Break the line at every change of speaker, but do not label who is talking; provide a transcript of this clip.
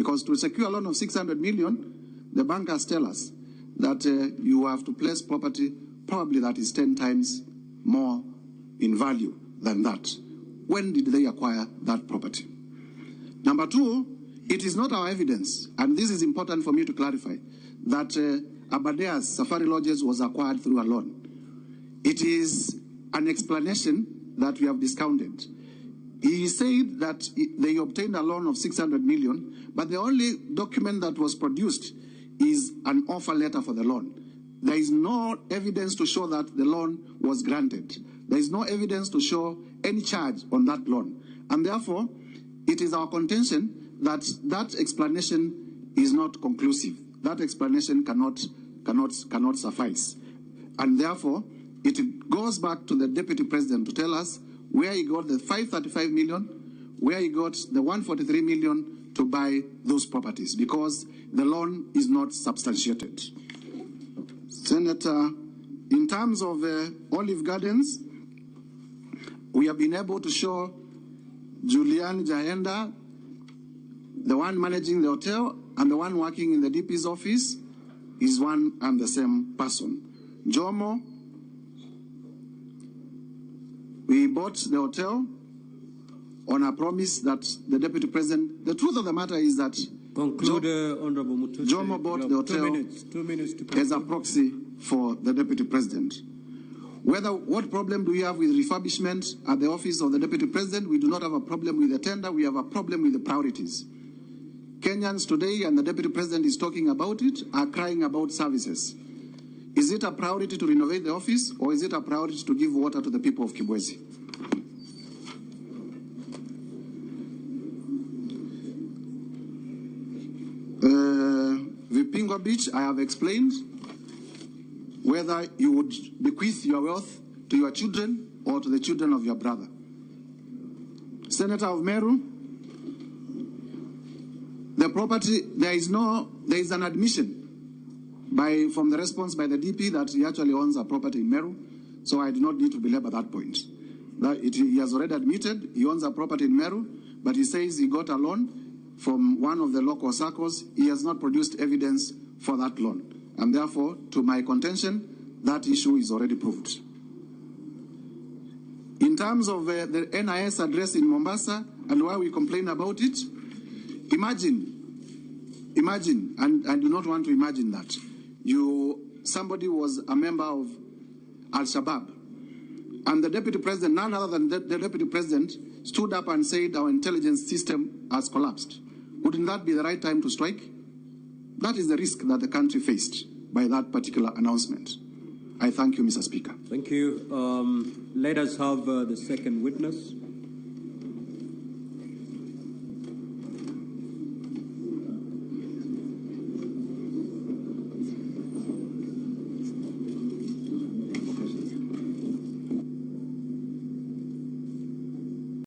Because to secure a loan of 600 million, the bankers tell us that you have to place property probably that is 10 times more in value than that. When did they acquire that property? Number two, it is not our evidence, and this is important for me to clarify, that Abadea's Safari Lodges was acquired through a loan. It is an explanation that we have discounted. He said that they obtained a loan of 600 million, but the only document that was produced is an offer letter for the loan. There is no evidence to show that the loan was granted. There is no evidence to show any charge on that loan. And therefore, it is our contention that that explanation is not conclusive. That explanation cannot suffice. And therefore, it goes back to the Deputy President to tell us where he got the 535 million, where he got the 143 million to buy those properties, because the loan is not substantiated. Senator, in terms of Olive Gardens, we have been able to show Julian Jahenda, the one managing the hotel, and the one working in the DP's office is one and the same person. Njomo, we bought the hotel on a promise that the Deputy President, the truth of the matter is that
Conclude, Honorable Mutuse.
Njomo bought the hotel
2 minutes to
as a proxy for the Deputy President. What problem do we have with refurbishment at the office of the Deputy President? We do not have a problem with the tender, we have a problem with the priorities. Kenyans today, and the Deputy President is talking about it, are crying about services. Is it a priority to renovate the office, or is it a priority to give water to the people of Kibwezi? Vipingo Beach, I have explained whether you would bequeath your wealth to your children or to the children of your brother. Senator of Meru, the property, there is an admission from the response by the DP that he actually owns a property in Meru, so I do not need to belabor that point. He has already admitted he owns a property in Meru, but he says he got a loan from one of the local circles. He has not produced evidence for that loan. And therefore, to my contention, that issue is already proved. In terms of the NIS address in Mombasa and why we complain about it, imagine, and I do not want to imagine that, somebody was a member of Al-Shabaab, and the Deputy President, none other than the Deputy President, stood up and said our intelligence system has collapsed. Wouldn't that be the right time to strike? That is the risk that the country faced by that particular announcement. I thank you, Mr. Speaker.
Thank you. Let us have the second witness.